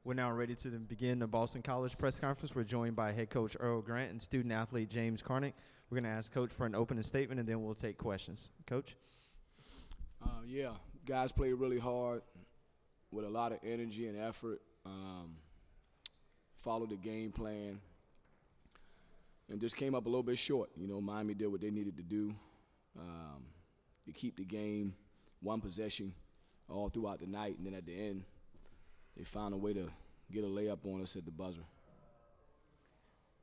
We're now ready to begin the Boston College press conference. We're joined by head coach Earl Grant and student athlete James Carnick. We're going to ask Coach for an opening statement, and then we'll take questions. Coach? Yeah, guys played really hard with a lot of energy and effort, followed the game plan, and just came up a little bit short. You know, Miami did what they needed to do to keep the game one possession all throughout the night, and then at the end, they found a way to get a layup on us at the buzzer.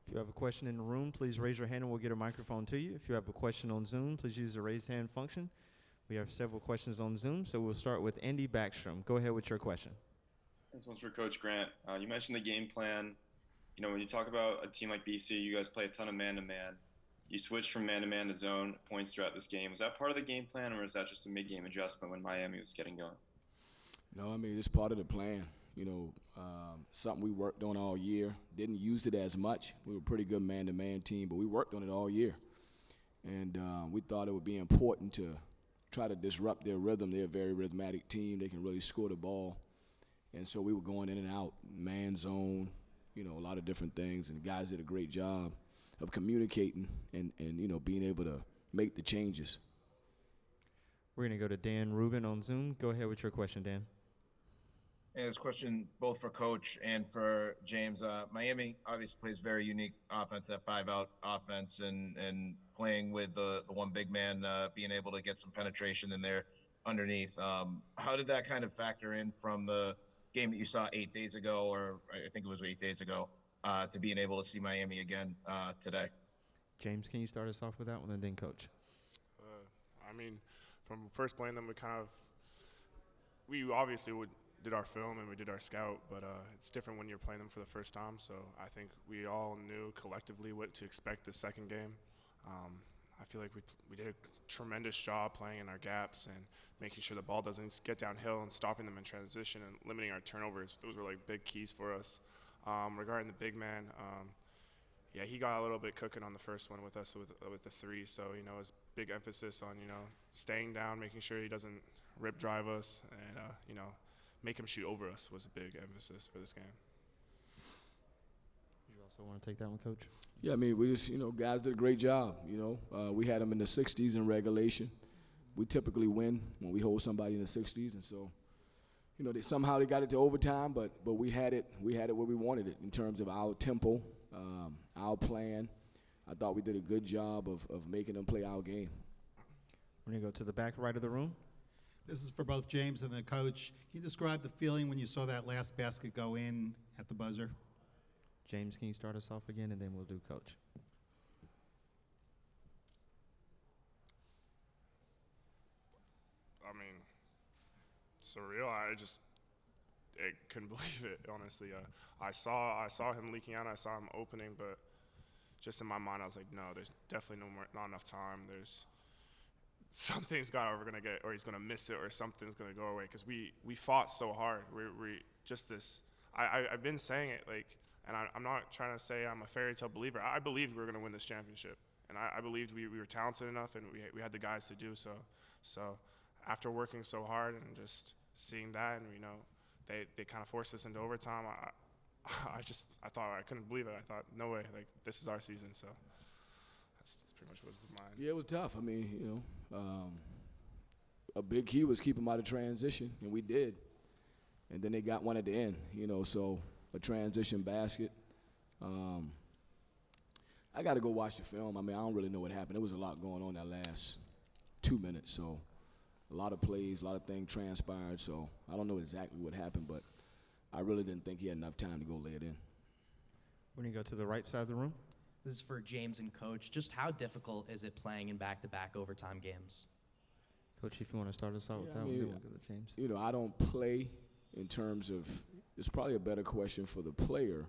If you have a question in the room, please raise your hand and we'll get a microphone to you. If you have a question on Zoom, please use the raise hand function. We have several questions on Zoom, so we'll start with Andy Backstrom. Go ahead with your question. This one's for Coach Grant. You mentioned the game plan. You know, when you talk about a team like BC, you guys play a ton of man-to-man. You switched from man-to-man to zone points throughout this game. Was that part of the game plan, or was that just a mid-game adjustment when Miami was getting going? No, I mean, it's part of the plan. You know, something we worked on all year. Didn't use it as much. We were a pretty good man-to-man team, but we worked on it all year. And we thought it would be important to try to disrupt their rhythm. They're a very rhythmic team. They can really score the ball. And so we were going in and out, man zone, you know, a lot of different things. And the guys did a great job of communicating and you know, being able to make the changes. We're going to go to Dan Rubin on Zoom. Go ahead with your question, Dan. And this question both for Coach and for James. Miami obviously plays very unique offense, that 5-out offense, and playing with the one big man, being able to get some penetration in there underneath. How did that kind of factor in from the game that you saw 8 days ago, or I think it was 8 days ago, to being able to see Miami again today? James, can you start us off with that one, and then Coach? I mean, from first playing them, we obviously did our film and we did our scout, but it's different when you're playing them for the first time. So I think we all knew collectively what to expect the second game. I feel like we did a tremendous job playing in our gaps and making sure the ball doesn't get downhill and stopping them in transition and limiting our turnovers. Those were like big keys for us. Regarding the big man, yeah, he got a little bit cooking on the first one with us with the three. So, you know, his big emphasis on, you know, staying down, making sure he doesn't rip drive us, and, you know, make him shoot over us was a big emphasis for this game. You also want to take that one, Coach? Yeah, I mean, we just, you know, guys did a great job, you know. We had them in the 60s in regulation. We typically win when we hold somebody in the 60s, and so, you know, somehow they got it to overtime, but we had it where we wanted it in terms of our tempo, our plan. I thought we did a good job of making them play our game. We're going to go to the back right of the room. This is for both James and the coach. Can you describe the feeling when you saw that last basket go in at the buzzer? James, can you start us off again, and then we'll do Coach. I mean, surreal. I couldn't believe it, honestly. I saw him leaking out. I saw him opening, but just in my mind, I was like, no, there's definitely not enough time. Something's we're gonna get, or he's gonna miss it, or something's gonna go away. Because we fought so hard. We just this. I've been saying it, like, and I'm not trying to say I'm a fairy tale believer. I believed we were gonna win this championship, and I believed we were talented enough, and we had the guys to do so. So after working so hard and just seeing that, and you know, they kind of forced us into overtime. I thought I couldn't believe it. I thought, no way, like, this is our season. So. That's pretty much what was mine. Yeah, it was tough. I mean, you know, a big key was keep them out of transition, and we did. And then they got one at the end, you know, so a transition basket. I got to go watch the film. I mean, I don't really know what happened. There was a lot going on that last 2 minutes, so a lot of plays, a lot of things transpired, so I don't know exactly what happened, but I really didn't think he had enough time to go lay it in. We're going to go to the right side of the room. This is for James and Coach. Just how difficult is it playing in back-to-back overtime games? Coach, if you want to start us out with that one, then we'll go to James. You know, I don't play in terms of, it's probably a better question for the player,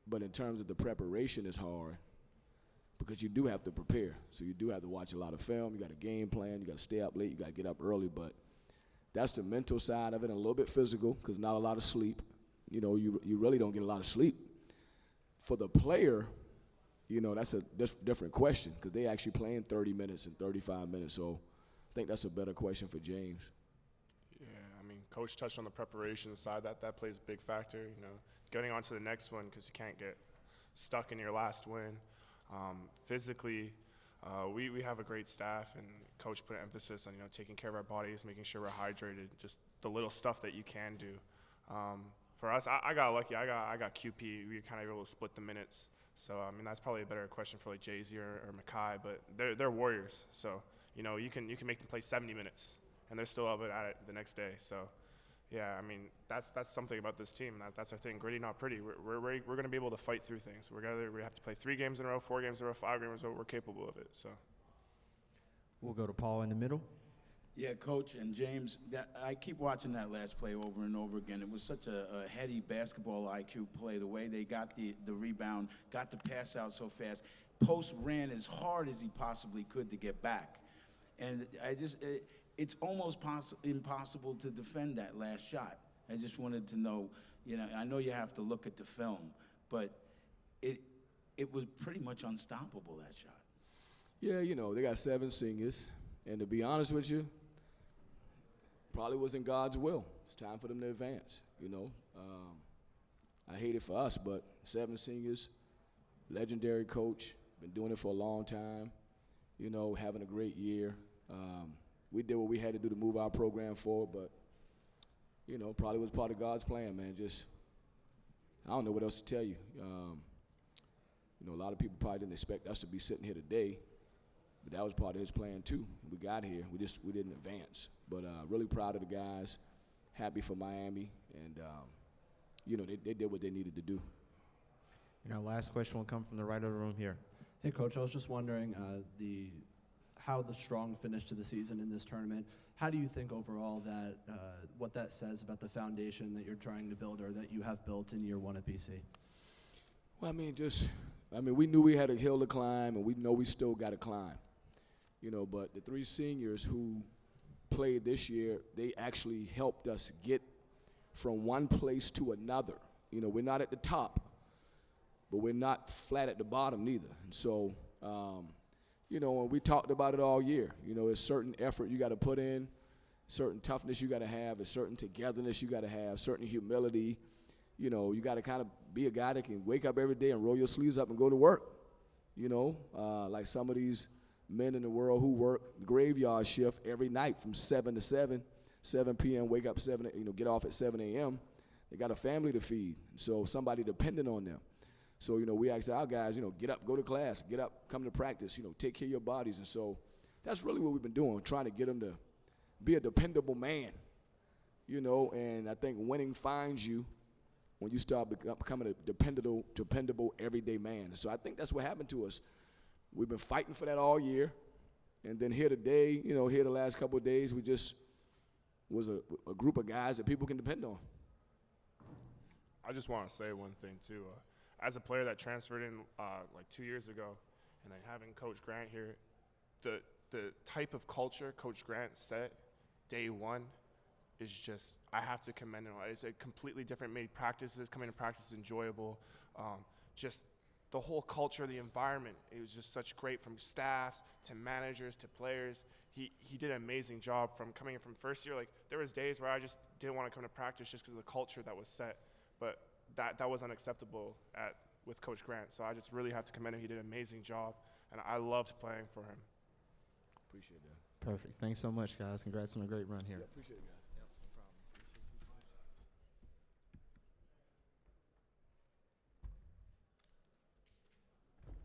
but in terms of the preparation, it's hard because you do have to prepare. So you do have to watch a lot of film. You got a game plan. You got to stay up late. You got to get up early. But that's the mental side of it, and a little bit physical because not a lot of sleep. You know, you really don't get a lot of sleep. For the player, you know, that's a different question because they actually playing 30 minutes and 35 minutes. So I think that's a better question for James. Yeah, I mean, Coach touched on the preparation side. That plays a big factor. You know, getting on to the next one because you can't get stuck in your last win. Physically, we have a great staff, and Coach put emphasis on taking care of our bodies, making sure we're hydrated, just the little stuff that you can do. For us, I got lucky. I got QP. We kind of able to split the minutes. So I mean, that's probably a better question for like Jay-Z or Makai, but they're warriors. So you can make them play 70 minutes, and they're still up at it the next day. So yeah, I mean that's something about this team. That's our thing. Gritty, not pretty. We're going to be able to fight through things. We have to play 3 games in a row, 4 games in a row, 5 games in a row. We're capable of it. So We'll go to Paul in the middle. Yeah, Coach and James, I keep watching that last play over and over again. It was such a heady basketball IQ play, the way they got the rebound, got the pass out so fast. Post ran as hard as he possibly could to get back. And it's almost impossible to defend that last shot. I just wanted to know, I know you have to look at the film, but it was pretty much unstoppable, that shot. Yeah, they got 7 seniors, and to be honest with you, probably was in God's will. It's time for them to advance, I hate it for us, but 7 seniors, legendary coach, been doing it for a long time, having a great year. We did what we had to do to move our program forward, but, probably was part of God's plan, man. I don't know what else to tell you. A lot of people probably didn't expect us to be sitting here today, but that was part of his plan too. We got here, we didn't advance. But really proud of the guys, happy for Miami, and they did what they needed to do. And our last question will come from the right of the room here. Hey, Coach, I was just wondering how the strong finish to the season in this tournament, how do you think overall that what that says about the foundation that you're trying to build or that you have built in year 1 at BC? Well, we knew we had a hill to climb, and we know we still got to climb. But the 3 seniors who played this year, they actually helped us get from one place to another. We're not at the top, but we're not flat at the bottom neither. And so, and we talked about it all year. It's certain effort you got to put in, certain toughness you got to have, a certain togetherness you got to have, certain humility. You got to kind of be a guy that can wake up every day and roll your sleeves up and go to work. Like some of these men in the world who work graveyard shift every night from 7 to 7 p.m., wake up 7, get off at 7 a.m. They got a family to feed, so somebody dependent on them. So, we ask our guys, get up, go to class, get up, come to practice, take care of your bodies. And so that's really what we've been doing, trying to get them to be a dependable man, and I think winning finds you when you start becoming a dependable everyday man. And so I think that's what happened to us. We've been fighting for that all year, and then here today, here the last couple of days, we just was a group of guys that people can depend on. I just want to say one thing too. As a player that transferred in like 2 years ago, and then having Coach Grant here, the type of culture Coach Grant set day one is just, I have to commend him. It's a completely different, made practices, coming to practice enjoyable, just the whole culture, the environment, it was just such great, from staffs to managers to players. He did an amazing job from coming in from first year. Like, there was days where I just didn't want to come to practice just because of the culture that was set, but that was unacceptable with Coach Grant. So I just really have to commend him. He did an amazing job, and I loved playing for him. Appreciate that. Perfect. Thanks so much, guys. Congrats on a great run here. Yeah, appreciate it, guys.